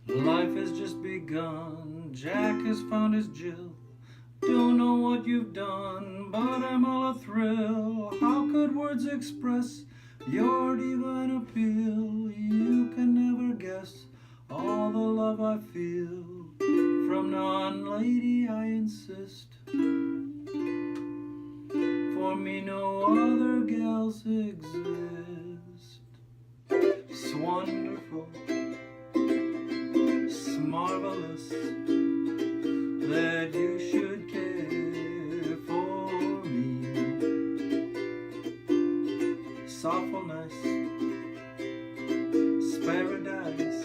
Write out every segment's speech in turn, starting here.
Life has just begun, Jack has found his Jill. Don't know what you've done, but I'm all a-thrill. How could words express your divine appeal? You can never guess all the love I feel. From now on, lady, I insist. For me no other gals exist. It's wonderful, it's marvelous that you should care for me. Softfulness, it's paradise,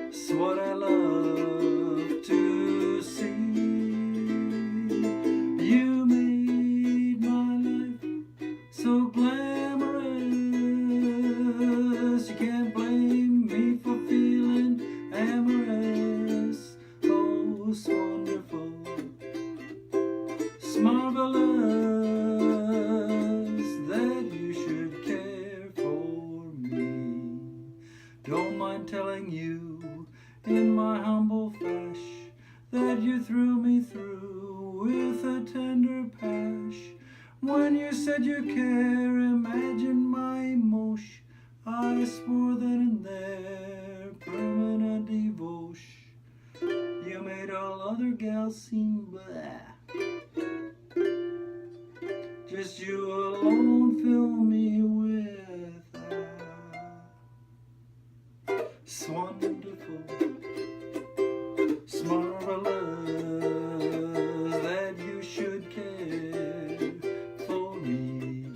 it's what I love to see. You made my life so glamorous. You can't blame me for feeling amorous. Oh, it's wonderful, it's marvelous that you should care for me. Don't mind telling you in my humble fash that you threw me through with a tender pash. When you said you care, imagine my emotion. I swore then and there, permanent devotion. You made all other gals seem blah. Just you alone fill me with it's wonderful, it's marvelous that you should care for me.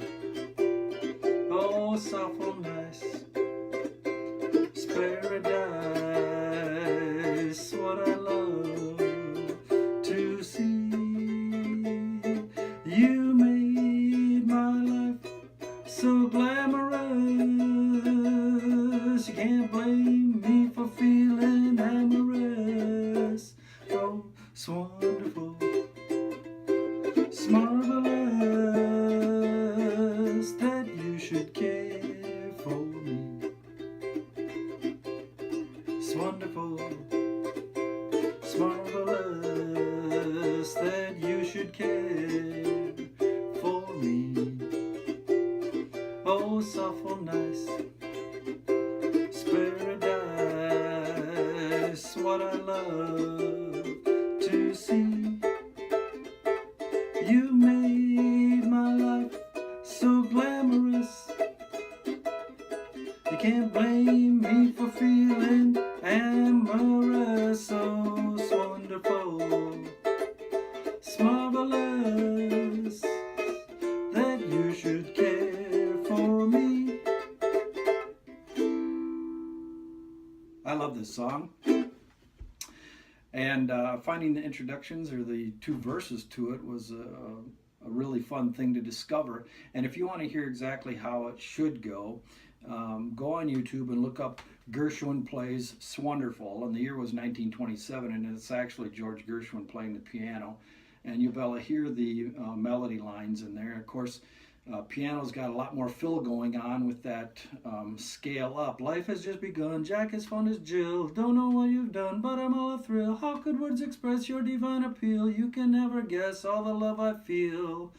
Oh, softfulness, it's paradise, what I love to see. You made my life so glamorous. You can't blame me for feeling amorous. Oh, it's wonderful, it's marvelous that you should care for me. It's wonderful, it's marvelous that you should care for me. Oh, softful, nice, it's paradise, what I love to see. You made my life so glamorous. You can't blame me for feeling amorous. Oh, it's wonderful, it's marvelous that you should care for me. I love this song. And finding the introductions or the two verses to it was a really fun thing to discover. And if you want to hear exactly how it should go, go on YouTube and look up Gershwin Plays Swonderful. And the year was 1927, and it's actually George Gershwin playing the piano. And you'll be able to hear the melody lines in there. Of course, piano's got a lot more fill going on with that scale up. Life has just begun, Jack has found his Jill. Don't know what you've done, but I'm all a-thrill. How could words express your divine appeal? You can never guess all the love I feel.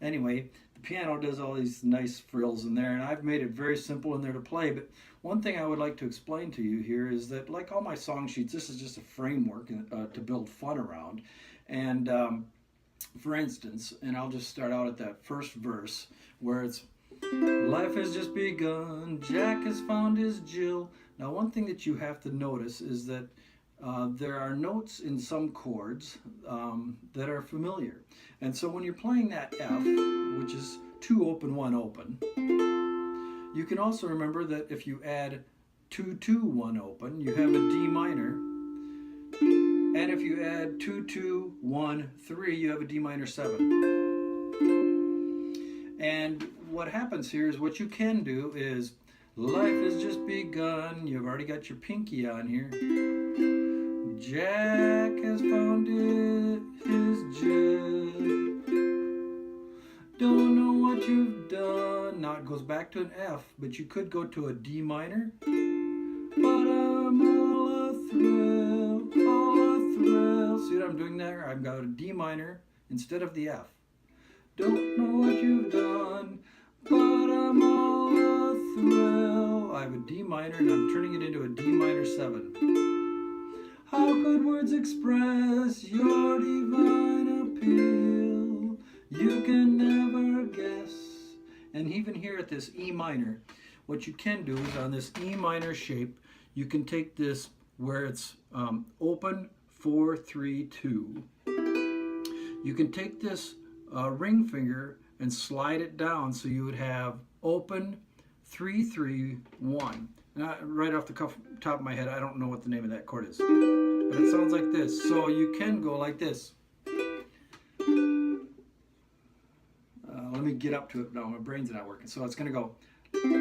Anyway, the piano does all these nice frills in there, and I've made it very simple in there to play. But one thing I would like to explain to you here is that, like all my song sheets, this is just a framework to build fun around. And for instance, and I'll just start out at that first verse where it's, life has just begun, Jack has found his Jill. Now, one thing that you have to notice is that there are notes in some chords that are familiar. And so when you're playing that F, which is 2 open, 1 open, you can also remember that if you add 2, 2, 1 open, you have a D minor. And if you add 2, 2, 1, 3, you have a D minor 7. And what happens here is what you can do is, life has just begun. You've already got your pinky on here. Jack has found his Jill. Don't know what you've done. Now it goes back to an F, but you could go to a D minor. But I'm all doing there? I've got a D minor instead of the F. Don't know what you've done, but I'm all a thrill. I have a D minor and I'm turning it into a D minor 7. How could words express your divine appeal? You can never guess. And even here at this E minor, what you can do is on this E minor shape, you can take this where it's open 4, 3, 2. You can take this ring finger and slide it down so you would have open 3, 3, 1. And right off the top of my head, I don't know what the name of that chord is, but it sounds like this. So you can go like this. Let me get up to it now. My brain's not working. So it's going to go.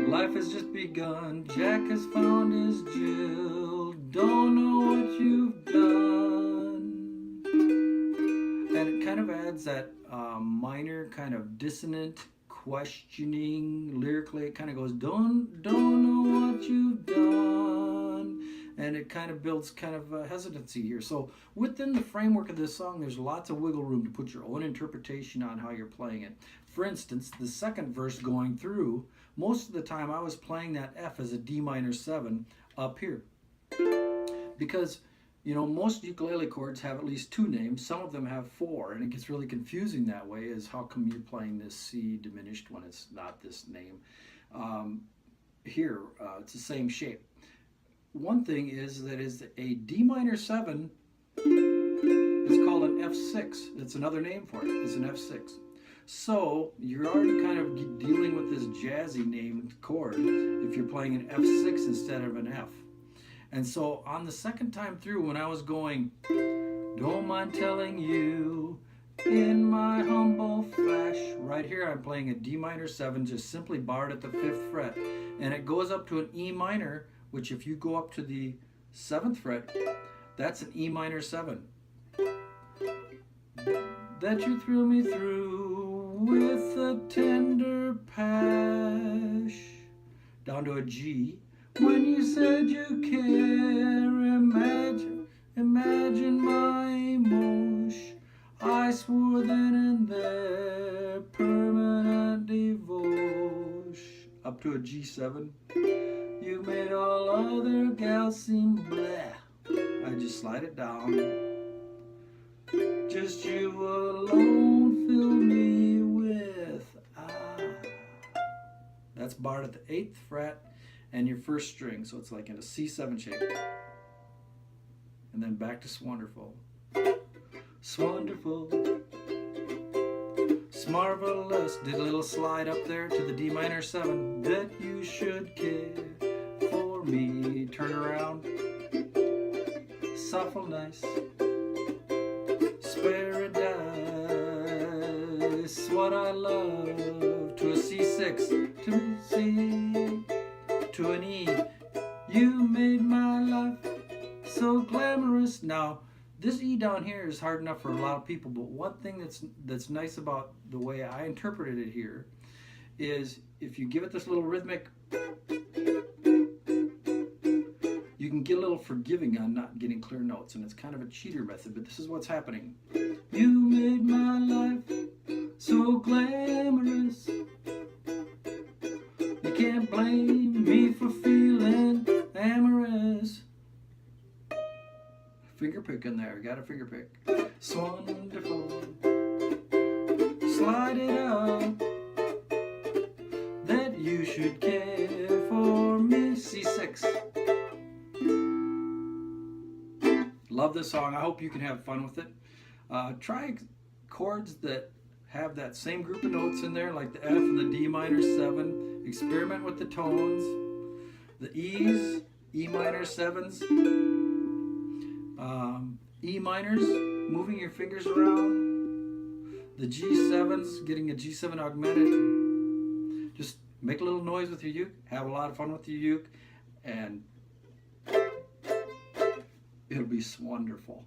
Life has just begun. Jack has found his Jill. Don't know what you've done. And it kind of adds that minor kind of dissonant questioning lyrically. It kind of goes, don't know what you've done. And it kind of builds kind of a hesitancy here. So within the framework of this song, there's lots of wiggle room to put your own interpretation on how you're playing it. For instance, the second verse going through, most of the time I was playing that F as a D minor 7 up here. Because, you know, most ukulele chords have at least 2 names. Some of them have 4, and it gets really confusing that way, is how come you're playing this C diminished when it's not this name. Here, it's the same shape. One thing is that is a D minor 7 is called an F6. It's another name for it. It's an F6. So you're already kind of dealing with this jazzy named chord if you're playing an F6 instead of an F. And so on the second time through, when I was going, don't mind telling you, in my humble flesh, right here I'm playing a D minor 7, just simply barred at the 5th fret. And it goes up to an E minor, which if you go up to the 7th fret, that's an E minor 7. That you thrill me through with a tender pash. Down to a G. When you said you care, imagine my emotion. I swore then and there, permanent devotion. Up to a G7. You made all other gals seem bleh. I just slide it down. Just you alone fill me with That's barred at the 8th fret and your 1st string, so it's like in a C7 shape. And then back to Swanderful. Swanderful, smarvelous. Did a little slide up there to the D minor 7. That you should care for me. Turn around. Softful, nice. Paradise, what I love, to a C6, to a C, to an E. You made my life so glamorous. Now, this E down here is hard enough for a lot of people, but one thing that's nice about the way I interpreted it here is if you give it this little rhythmic, you can get a little forgiving on not getting clear notes, and it's kind of a cheater method, but this is what's happening. You made my life so glamorous. You can't blame me for feeling amorous. Finger pick in there, got a finger pick. Swanderful. Slide it out. That you should care for me. C6. Love this song. I hope you can have fun with it. Try chords that have that same group of notes in there, like the F and the D minor 7. Experiment with the tones. The E's, E minor 7s, E minors, moving your fingers around. The G7s, getting a G7 augmented. Just make a little noise with your uke, have a lot of fun with your uke, and it'll be wonderful.